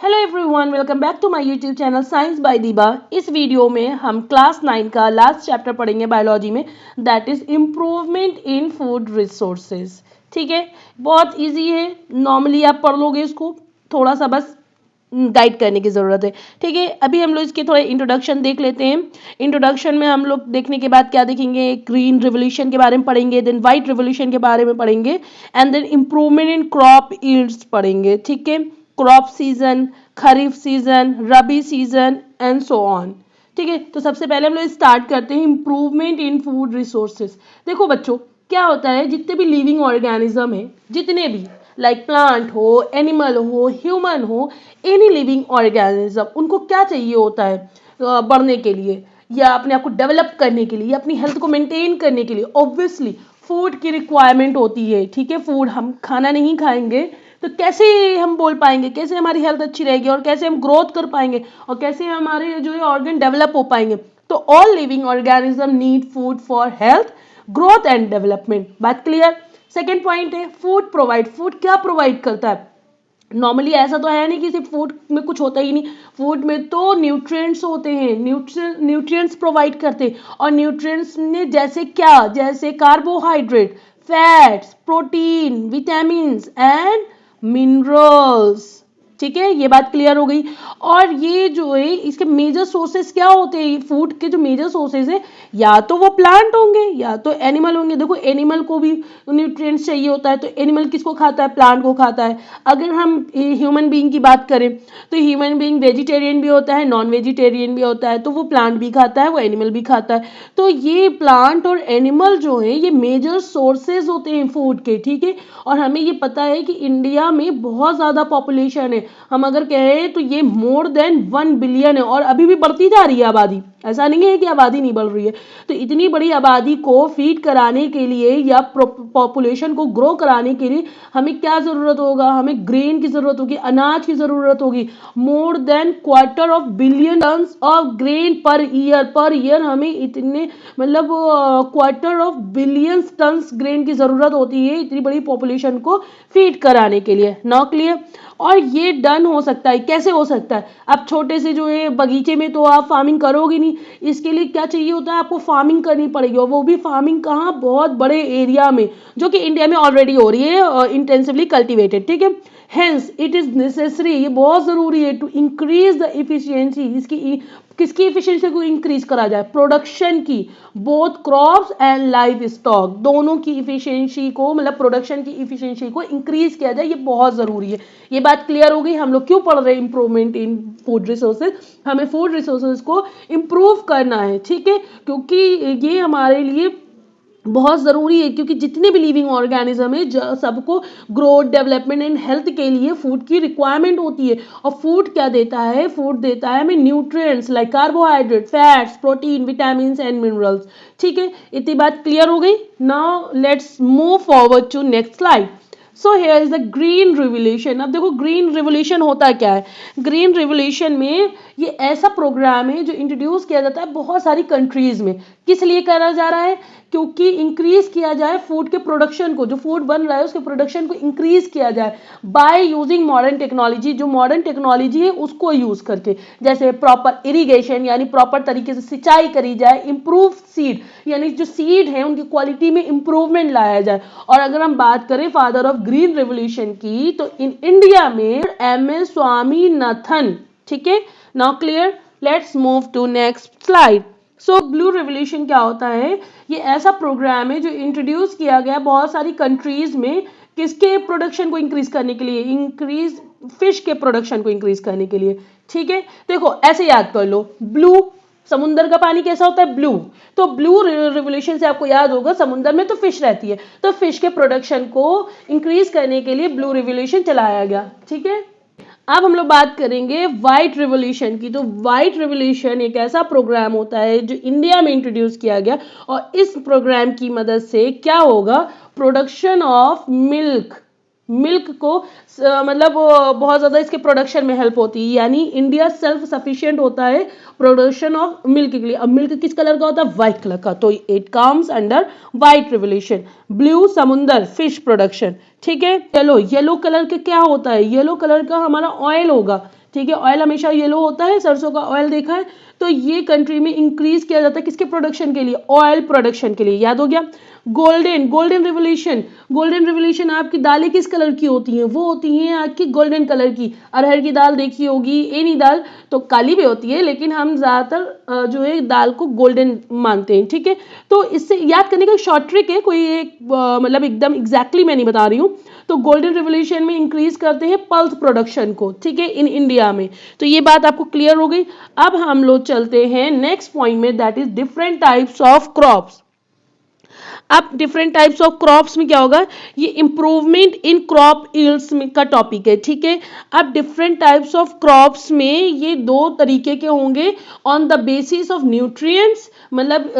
Hello everyone, welcome back to my YouTube channel science by Deeba. इस video में हम class 9 का लास्ट चैप्टर पढ़ेंगे बायोलॉजी में, that is improvement in food resources. ठीक है, बहुत इजी है, नॉर्मली आप पढ़ लोगे इसको, थोड़ा सा बस गाइड करने की ज़रूरत है। ठीक है, अभी हम लोग इसके थोड़े इंट्रोडक्शन देख लेते हैं। इंट्रोडक्शन में हम लोग देखने के बाद क्या देखेंगे, ग्रीन रिवोल्यूशन के बारे में पढ़ेंगे, देन वाइट रिवोल्यूशन के बारे में पढ़ेंगे, and then improvement in crop yields पढ़ेंगे। ठीक है, crop season, kharif season, rabi season and so on. ठीक है, तो सबसे पहले हम लोग स्टार्ट करते हैं इम्प्रूवमेंट इन फूड रिसोर्सेज। देखो बच्चों, क्या होता है, जितने भी लिविंग ऑर्गेनिज्म है, जितने भी लाइक प्लांट हो, एनिमल हो, ह्यूमन हो, एनी लिविंग ऑर्गेनिज्म, उनको क्या चाहिए होता है बढ़ने के लिए या अपने आप को डेवलप करने के लिए या अपनी हेल्थ को मेंटेन करने के लिए? ऑब्वियसली फूड की रिक्वायरमेंट होती है। ठीक है, फूड, हम खाना नहीं खाएंगे तो कैसे हम बोल पाएंगे, कैसे हमारी हेल्थ अच्छी रहेगी और कैसे हम ग्रोथ कर पाएंगे और कैसे हमारे जो है ऑर्गन डेवलप हो पाएंगे? तो all living organism need food for health, growth and development. बात क्लियर? सेकेंड पॉइंट है फूड प्रोवाइड। फूड क्या प्रोवाइड करता है? नॉर्मली ऐसा तो है नहीं कि सिर्फ फूड में कुछ होता ही नहीं, फूड में तो न्यूट्रिएंट्स होते हैं, न्यूट्रिएंट्स प्रोवाइड करते हैं। और न्यूट्रिएंट्स ने जैसे क्या, जैसे carbohydrate, fats, protein, vitamins and minerals. ठीक है, ये बात क्लियर हो गई। और ये जो है इसके मेजर सोर्सेस क्या होते हैं? फूड के जो मेजर सोर्सेस है, या तो वो प्लांट होंगे या तो एनिमल होंगे। देखो, एनिमल को भी न्यूट्रिएंट्स चाहिए होता है, तो एनिमल किसको खाता है? प्लांट को खाता है। अगर हम ह्यूमन बीइंग की बात करें तो ह्यूमन बीइंग वेजिटेरियन भी होता है, नॉन वेजिटेरियन भी होता है, तो वो प्लांट भी खाता है, वो एनिमल भी खाता है। तो ये प्लांट और एनिमल जो है ये मेजर सोर्सेज होते हैं फूड के। ठीक है, और हमें ये पता है कि इंडिया में बहुत ज़्यादा पॉपुलेशन है। हम अगर कहें तो ये मोर देन 1 बिलियन है और अभी भी बढ़ती जा रही है आबादी। ऐसा नहीं है कि आबादी नहीं बढ़ रही है। तो इतनी बड़ी आबादी को फीड कराने के लिए या पॉपुलेशन को ग्रो कराने के लिए हमें क्या ज़रूरत होगा? हमें ग्रेन की ज़रूरत होगी, अनाज की ज़रूरत होगी। More than 250 tons of grain per year हमें इतने मतलब 250 टन्स ग्रेन की ज़रूरत होती है इतनी बड़ी पॉपुलेशन को फीड कराने के लिए। Now clear? और ये डन हो सकता है, कैसे हो सकता है? आप छोटे से जो है बगीचे में तो आप फार्मिंग करोगे नहीं, इसके लिए क्या चाहिए होता है? आपको फार्मिंग करनी पड़ेगी, और वो भी फार्मिंग कहाँ? बहुत बड़े एरिया में, जो कि इंडिया में ऑलरेडी हो रही है, इंटेंसिवली कल्टिवेटेड। ठीक है, हेंस इट इज नेसेसरी, ये बहुत ज़रूरी है टू इंक्रीज द इफिशियंसी। इसकी किसकी इफिशियंसी को इंक्रीज करा जाए? प्रोडक्शन की, both crops and live stock, दोनों की इफिशियंसी को, मतलब प्रोडक्शन की इफिशियंसी को इंक्रीज किया जाए, ये बहुत ज़रूरी है। ये बात क्लियर हो गई? हम लोग क्यों पढ़ रहे हैं इंप्रूवमेंट इन फूड रिसोर्सेज? हमें फूड रिसोर्सेज को इंप्रूव करना है। ठीक है, क्योंकि ये हमारे लिए बहुत ज़रूरी है, क्योंकि जितने भी लिविंग ऑर्गेनिज्म है सबको ग्रोथ, डेवलपमेंट एंड हेल्थ के लिए फूड की रिक्वायरमेंट होती है। और फूड क्या देता है? फूड देता है हमें nutrients like carbohydrate, fats, protein, vitamins and minerals. ठीक है, इतनी बात क्लियर हो गई। Now let's move forward to next slide. So here is the green revolution. अब देखो ग्रीन रिवोल्यूशन होता क्या है? ग्रीन रिवोल्यूशन में ये ऐसा प्रोग्राम है जो इंट्रोड्यूस किया जाता है बहुत सारी कंट्रीज में। किस लिए करा जा रहा है? क्योंकि इंक्रीज किया जाए फूड के प्रोडक्शन को, जो फूड बन रहा है उसके प्रोडक्शन को इंक्रीज किया जाए बाय यूजिंग मॉडर्न टेक्नोलॉजी। जो मॉडर्न टेक्नोलॉजी है उसको यूज करके, जैसे प्रॉपर इरिगेशन यानी प्रॉपर तरीके से सिंचाई करी जाए, इंप्रूव सीड यानी जो सीड है उनकी क्वालिटी में इंप्रूवमेंट लाया जाए। और अगर हम बात करें फादर ऑफ ग्रीन रेवोल्यूशन की, तो इन इंडिया में MS स्वामीनाथन। ठीक है, now clear? Let's move to next slide. So blue revolution क्या होता है? ये ऐसा प्रोग्राम है जो इंट्रोड्यूस किया गया बहुत सारी कंट्रीज में, किसके प्रोडक्शन को इंक्रीज करने के लिए? इंक्रीज फिश के प्रोडक्शन को इंक्रीज करने के लिए। ठीक है, देखो ऐसे याद कर लो, ब्लू, समुद्र का पानी कैसा होता है? ब्लू। तो ब्लू रिवोल्यूशन से आपको याद होगा समुद्र में तो फिश रहती है, तो फिश के प्रोडक्शन को इंक्रीज करने के लिए ब्लू रिवोल्यूशन चलाया गया। ठीक है, अब हम लोग बात करेंगे व्हाइट रिवोल्यूशन की। तो व्हाइट रिवोल्यूशन एक ऐसा प्रोग्राम होता है जो इंडिया में इंट्रोड्यूस किया गया, और इस प्रोग्राम की मदद से क्या होगा? प्रोडक्शन ऑफ मिल्क, मिल्क को मतलब बहुत ज़्यादा इसके प्रोडक्शन में हेल्प होती है, यानी इंडिया सेल्फ सफिशिएंट होता है प्रोडक्शन ऑफ मिल्क के लिए। अब मिल्क किस कलर का होता है? व्हाइट कलर का, तो it comes under white revolution. Blue समुंदर, फिश प्रोडक्शन। ठीक है। चलो येलो कलर का क्या होता है, येलो कलर का हमारा ऑयल होगा, ठीक है। ऑयल हमेशा येलो होता है, सरसों का ऑयल देखा है। तो ये कंट्री में इंक्रीज किया जाता है किसके प्रोडक्शन के लिए, ऑयल प्रोडक्शन के लिए, याद हो गया। Golden, golden revolution, golden revolution आपकी दालें किस कलर की होती हैं, वो होती हैं आपकी गोल्डन कलर की। अरहर की दाल देखी होगी, एनी दाल तो काली भी होती है, लेकिन हम ज्यादातर जो है दाल को गोल्डन मानते हैं, ठीक है। तो इससे याद करने का एक शॉर्ट ट्रिक है, कोई एक मतलब एकदम एग्जैक्टली मैं नहीं बता रही हूँ। तो गोल्डन रिवोल्यूशन में इंक्रीज करते हैं पल्स प्रोडक्शन को, ठीक है, इन इंडिया में। तो ये बात आपको क्लियर हो गई। अब हम लोग चलते हैं नेक्स्ट पॉइंट में, that is different types of crops. अब डिफरेंट टाइप्स ऑफ क्रॉप्स में क्या होगा, ये इंप्रूवमेंट इन क्रॉप यील्ड्स का टॉपिक है, ठीक है। अब डिफरेंट टाइप्स ऑफ क्रॉप्स में ये दो तरीके के होंगे, on the basis of nutrients, मतलब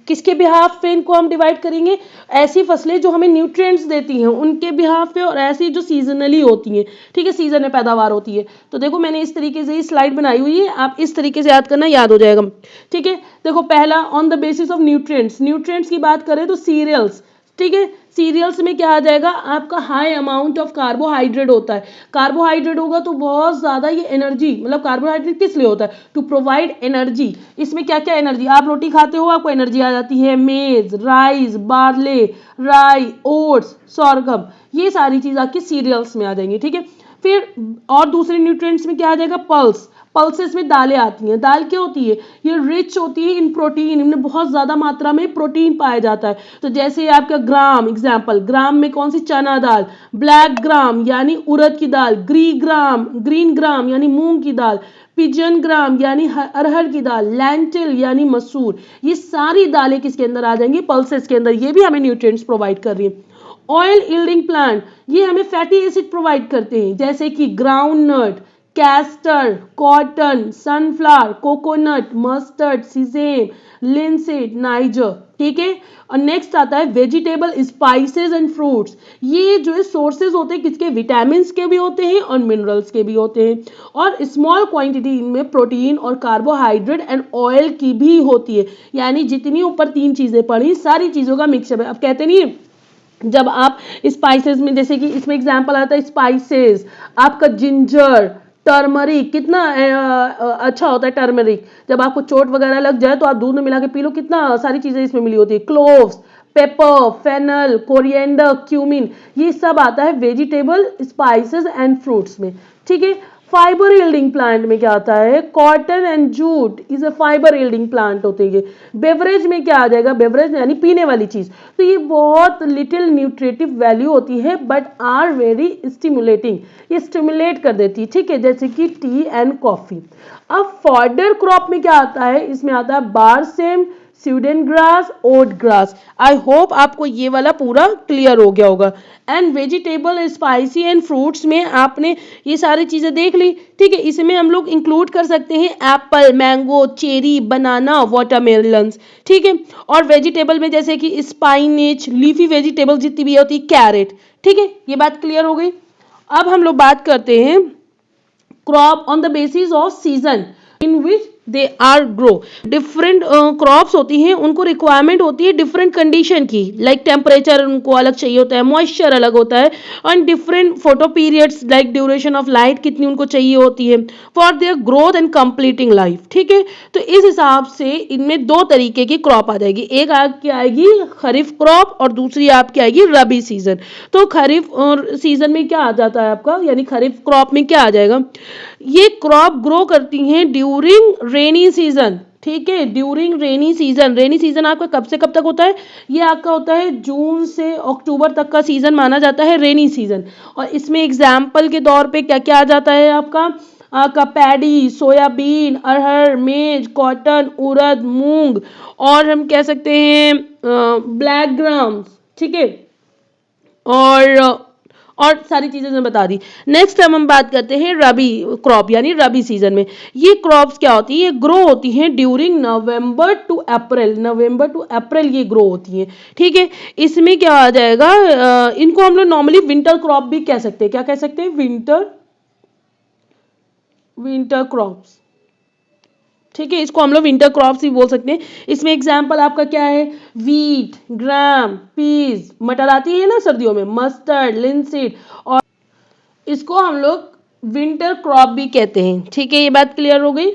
किसके बिहाफ पे इनको हम डिवाइड करेंगे, ऐसी फसलें जो हमें न्यूट्रिएंट्स देती हैं उनके बिहाफ पे, और ऐसी जो सीजनली होती हैं, ठीक है, सीजन में पैदावार होती है। तो देखो मैंने इस तरीके से स्लाइड बनाई हुई है, आप इस तरीके से याद करना, याद हो जाएगा, ठीक है। देखो पहला on the basis of nutrients, nutrients की बात करें तो सीरियल्स, ठीक है। सीरियल्स में क्या आ जाएगा, आपका हाई अमाउंट ऑफ कार्बोहाइड्रेट होता है। कार्बोहाइड्रेट होगा तो बहुत ज्यादा ये एनर्जी, मतलब कार्बोहाइड्रेट किस लिए होता है, टू प्रोवाइड एनर्जी। इसमें क्या क्या एनर्जी, आप रोटी खाते हो आपको एनर्जी आ जाती है, मेज, राइस, बार्ले, राई, ओट्स, सोरगम, ये सारी चीज आपकी सीरियल्स में आ जाएंगी, ठीक है। फिर और दूसरे न्यूट्रिएंट्स में क्या आ जाएगा, पल्स, पल्सेस में दालें आती हैं। दाल क्या होती है, ये रिच होती है इन प्रोटीन, इनमें बहुत ज्यादा मात्रा में प्रोटीन पाया जाता है। तो जैसे आपका ग्राम, एग्जांपल, ग्राम में कौन सी, चना दाल, ब्लैक ग्राम यानी उड़द की दाल, ग्रीन ग्राम यानी मूंग की दाल, पिजन ग्राम यानी अरहर की दाल, लैंटिल यानी मसूर, ये सारी दालें किसके अंदर आ जाएंगी, पल्सेस के अंदर। ये भी हमें न्यूट्रिएंट्स प्रोवाइड कर रही है। ऑयल यील्डिंग प्लांट, ये हमें फैटी एसिड प्रोवाइड करते हैं, जैसे कि groundnut, castor, cotton, sunflower, coconut, mustard, sesame, linseed, niger, ठीक है। और नेक्स्ट आता है वेजिटेबल, स्पाइसेस एंड फ्रूट्स। ये जो है सोर्सेज होते हैं किसके, विटामिन के भी होते हैं और मिनरल्स के भी होते हैं, और स्मॉल क्वांटिटी इनमें प्रोटीन और कार्बोहाइड्रेट एंड ऑयल की भी होती है। यानी जितनी ऊपर तीन चीजें पढ़ी, सारी चीजों का मिक्सचर है। अब कहते नहीं है, जब आप स्पाइसेस में, जैसे कि इसमें एग्जांपल आता है स्पाइसेस, आपका जिंजर, टर्मरिक, कितना अच्छा होता है टर्मरिक, जब आपको चोट वगैरह लग जाए तो आप दूध में मिला के पी लो, कितना सारी चीजें इसमें मिली होती है। Cloves, pepper, fennel, coriander, cumin, ये सब आता है वेजिटेबल, स्पाइसेस एंड फ्रूट्स में, ठीक है। फाइबर यील्डिंग प्लांट में क्या आता है, cotton and jute is a fibre yielding plant होते हैं। बेवरेज में क्या आ जाएगा, बेवरेज यानी पीने वाली चीज, तो ये बहुत लिटिल न्यूट्रिटिव वैल्यू होती है बट आर वेरी स्टिमुलेटिंग, ये स्टिमुलेट कर देती है, ठीक है, जैसे कि टी एंड कॉफी। अब फॉडर क्रॉप में क्या आता है, इसमें आता है berseem, Sudan grass, oat grass. I hope आपको ये वाला पूरा क्लियर हो गया होगा। And vegetable, spicy and fruits में आपने ये सारी चीजें देख ली, ठीक है। इसमें हम लोग इंक्लूड कर सकते हैं एप्पल, मैंगो, चेरी, बनाना, वाटरमेलन्स, ठीक है। और वेजिटेबल में जैसे कि स्पाइनेच, लीफी वेजिटेबल जितनी भी होती है, कैरेट, ठीक है। ये बात क्लियर हो गई। अब हम लोग बात करते हैं crop on the basis of season in which they are grow. Different crops होती हैं, उनको रिक्वायरमेंट होती है डिफरेंट कंडीशन की, लाइक टेम्परेचर उनको अलग चाहिए होता है, मॉइस्चर अलग होता है, and different photoperiods like duration of light कितनी उनको चाहिए होती है for their growth and completing life, ठीक है। तो इस हिसाब से इनमें दो तरीके की क्रॉप आ जाएगी, एक आपकी आएगी खरीफ क्रॉप और दूसरी आपकी आएगी रबी सीजन। तो खरीफ और सीजन में क्या आ जाता है आपका, यानी खरीफ क्रॉप में क्या आ जाएगा, ये क्रॉप ग्रो करती हैं ड्यूरिंग रेनी सीजन, ठीक है, during rainy season. Rainy season आपका कब से कब तक होता है, ये आपका होता है जून से अक्टूबर तक का सीजन माना जाता है रेनी सीजन। और इसमें एग्जाम्पल के तौर पे क्या क्या आ जाता है आपका पैडी, सोयाबीन, अरहर, मेज, कॉटन, उड़द, मूंग, और हम कह सकते हैं ब्लैक ग्राम्स, ठीक है, और सारी चीजें मैं बता दी। नेक्स्ट हम बात करते हैं रबी क्रॉप, यानी रबी सीजन में ये क्रॉप्स क्या होती है, ये ग्रो होती हैं during November to April, November to April ये ग्रो होती हैं, ठीक है। इसमें क्या आ जाएगा, इनको हम लोग नॉर्मली विंटर क्रॉप भी कह सकते हैं, क्या कह सकते हैं, विंटर क्रॉप्स, ठीक है, इसको हम लोग विंटर क्रॉप्स भी बोल सकते हैं। इसमें एग्जाम्पल आपका क्या है, वीट, ग्राम, पीस, मटर आती है ना सर्दियों में, मस्टर्ड, लिनसीड, और इसको हम लोग विंटर क्रॉप भी कहते हैं। ठीक है, ये बात क्लियर हो गई।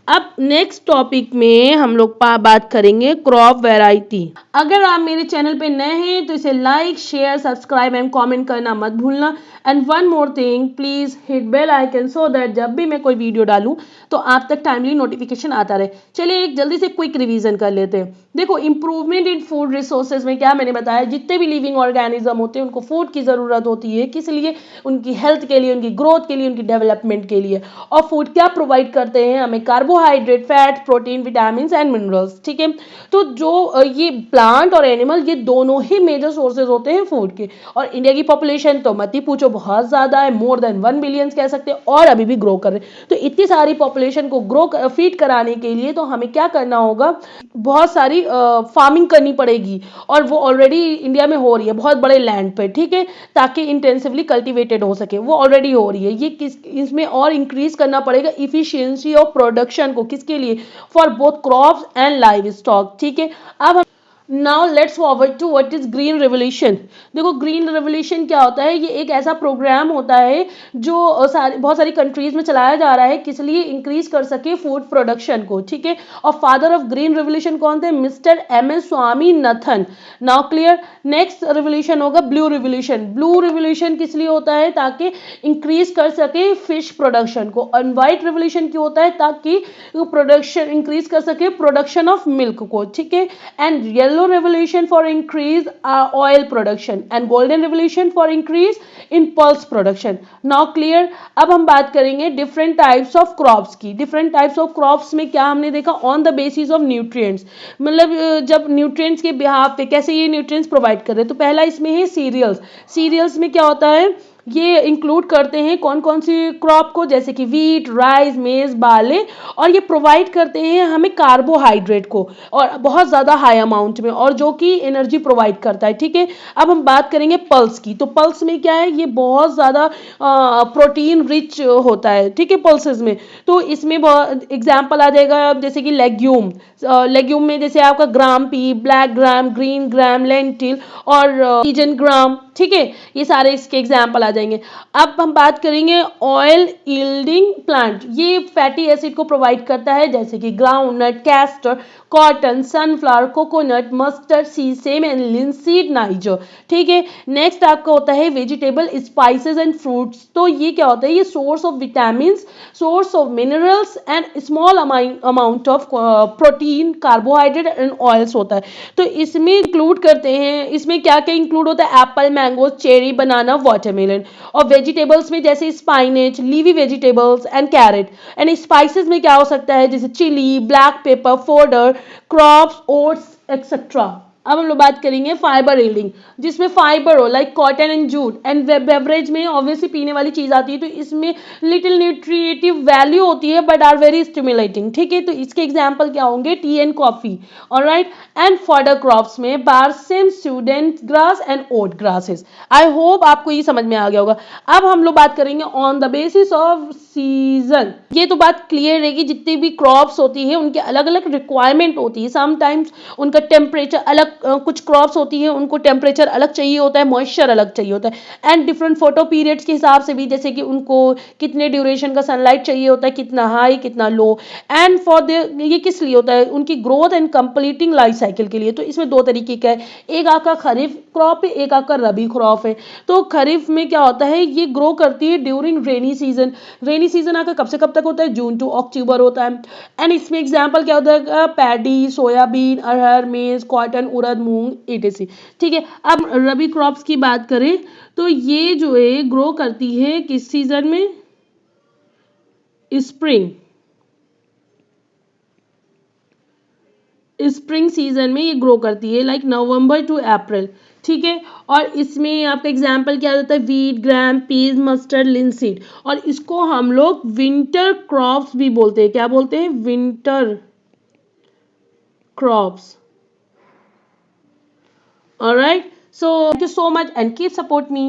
अब नेक्स्ट टॉपिक में हम लोग बात करेंगे क्रॉप वैरायटी। अगर आप मेरे चैनल पे नए हैं तो इसे like, share, subscribe and comment करना मत भूलना। And one more thing, please hit bell icon so that जब भी मैं कोई वीडियो डालूं तो आप तक टाइमली नोटिफिकेशन आता रहे। चलिए एक जल्दी से क्विक रिवीजन कर लेते हैं। देखो, इंप्रूवमेंट इन फूड रिसोर्सेज में क्या मैंने बताया, जितने भी लिविंग ऑर्गेनिज्म होते हैं उनको फूड की जरूरत होती है। किस लिए? उनकी हेल्थ के लिए, उनकी ग्रोथ के लिए, उनकी डेवलपमेंट के लिए। और फूड क्या प्रोवाइड करते हैं हमें? Carbohydrate, fat, protein, vitamin and minerals. ठीक है, तो जो ये प्लांट और एनिमल, ये दोनों ही मेजर सोर्सेज होते हैं फूड के। और इंडिया की पॉपुलेशन तो मत ही पूछो, बहुत ज्यादा है, मोर देन 1 बिलियन कह सकते हैं, और अभी भी ग्रो कर रहे हैं। तो इतनी सारी पॉपुलेशन को फीड कराने के लिए तो हमें क्या करना होगा, बहुत सारी फार्मिंग करनी पड़ेगी। और वो ऑलरेडी इंडिया में हो रही है बहुत बड़े लैंड पे। ठीक है, ताकि इंटेंसिवली कल्टिवेटेड हो सके, वो ऑलरेडी हो रही है। ये इसमें और इंक्रीज करना पड़ेगा इफिशियंसी ऑफ प्रोडक्शन को। किसके लिए? For both crops and livestock. ठीक है, अब now let's forward to what is green revolution. देखो, ग्रीन रेवोल्यूशन क्या होता है? ये एक ऐसा प्रोग्राम होता है जो बहुत सारी कंट्रीज में चलाया जा रहा है। किस लिए? इंक्रीज कर सके फूड प्रोडक्शन को। ठीक है, और फादर ऑफ ग्रीन रेवोल्यूशन कौन थे? Mister M S Swaminathan. Now clear. Next revolution होगा ब्लू रेवोल्यूशन। ब्लू रेवोल्यूशन किस लिए होता है? ताकि इंक्रीज कर सके फिश प्रोडक्शन को। और व्हाइट रेवोल्यूशन क्यों होता है? ताकि प्रोडक्शन इंक्रीज कर सके प्रोडक्शन ऑफ मिल्क को। ठीक है, and yellow revolution for increase oil production and golden revolution for increase in pulse production. Now clear। अब हम बात करेंगे different types of crops की। different types of crops में क्या हमने देखा? on the basis of nutrients, मतलब जब nutrients के बिहाफ पे कैसे ये nutrients provide कर रहे हैं। तो पहला इसमें है cereals। cereals में क्या होता है? ये इंक्लूड करते हैं कौन कौन सी क्रॉप को? जैसे कि वीट, राइस, मेज, बाले। और ये प्रोवाइड करते हैं हमें कार्बोहाइड्रेट को, और बहुत ज़्यादा हाई अमाउंट में, और जो कि एनर्जी प्रोवाइड करता है। ठीक है, अब हम बात करेंगे पल्स की। तो पल्स में क्या है? ये बहुत ज़्यादा प्रोटीन रिच होता है। ठीक है, पल्सेस में। तो इसमें एग्जाम्पल आ जाएगा जैसे कि लेग्यूम। लेग्यूम में जैसे आपका gram pea, black gram, green gram, lentil और पीजन ग्राम। ठीक है, ये सारे इसके एग्जाम्पल आ जाएंगे। अब हम बात करेंगे ऑयल यील्डिंग प्लांट। ये फैटी एसिड को प्रोवाइड करता है, जैसे कि groundnut, castor, cotton, sunflower, coconut, mustard, sesame and linseed, niger. ठीक है, नेक्स्ट आपका होता है वेजिटेबल, स्पाइसेस एंड फ्रूट्स। तो ये क्या होता है? ये source of vitamin, source of minerals and small amount of protein, carbohydrate and oils होता है। तो इसमें इंक्लूड करते हैं, इसमें क्या क्या इंक्लूड होता है? Apple, mango, cherry, banana, watermelon. और वेजिटेबल्स में जैसे spinach, leafy vegetables and carrot. And spices में क्या हो सकता है? जैसे chilli, black pepper, fodder, crops, oats etcetera. अब हम लोग बात करेंगे फाइबर यील्डिंग, जिसमें फाइबर हो like cotton and jute. And beverage में ऑब्वियसली पीने वाली चीज आती है, तो इसमें लिटिल न्यूट्रिएटिव वैल्यू होती है बट आर वेरी स्टिमुलेटिंग। ठीक है, तो इसके एग्जांपल क्या होंगे? Tea and coffee. Alright, and fodder crops में berseem, student grass and oat grasses. I hope आपको ये समझ में आ गया होगा। अब हम लोग बात करेंगे on the basis of season. ये तो बात क्लियर है कि जितनी भी क्रॉप्स होती है उनके अलग अलग रिक्वायरमेंट होती है। समटाइम्स उनका टेम्परेचर अलग, कुछ क्रॉप्स होती है उनको टेम्परेचर अलग चाहिए होता है, मॉइस्चर अलग चाहिए होता है। एंड डिफरेंट फोटो पीरियड्स के हिसाब से भी, जैसे कि उनको कितने ड्यूरेशन का सनलाइट चाहिए होता है, कितना हाई, कितना लो। एंड फॉर द ये किस लिए होता है? उनकी growth and completing life cycle के लिए। तो इसमें दो तरीके का है, एक आपका खरीफ क्रॉप है, एक आपका रबी क्रॉप है। तो खरीफ में क्या होता है? ये ग्रो करती है during rainy season. Rainy season आपका कब से कब तक होता है? जून टू अक्टूबर होता है। एंड इसमें एग्जाम्पल क्या होता है? पैडी, सोयाबीन, अरहर, मेज, कॉटन, उड़द, मूंग, etc। ठीक है, अब रबी क्रॉप्स की बात करें तो ये जो है ग्रो करती है किस सीजन में? स्प्रिंग। स्प्रिंग सीजन में ये ग्रो करती है लाइक नवंबर टू अप्रैल। ठीक है, और इसमें आपका एग्जाम्पल क्या होता है? वीट, ग्राम, पीज, मस्टर्ड, लिनसीड। और इसको हम लोग विंटर क्रॉप्स भी बोलते हैं। क्या बोलते हैं? Winter crops. Alright, so thank you so much and keep support me.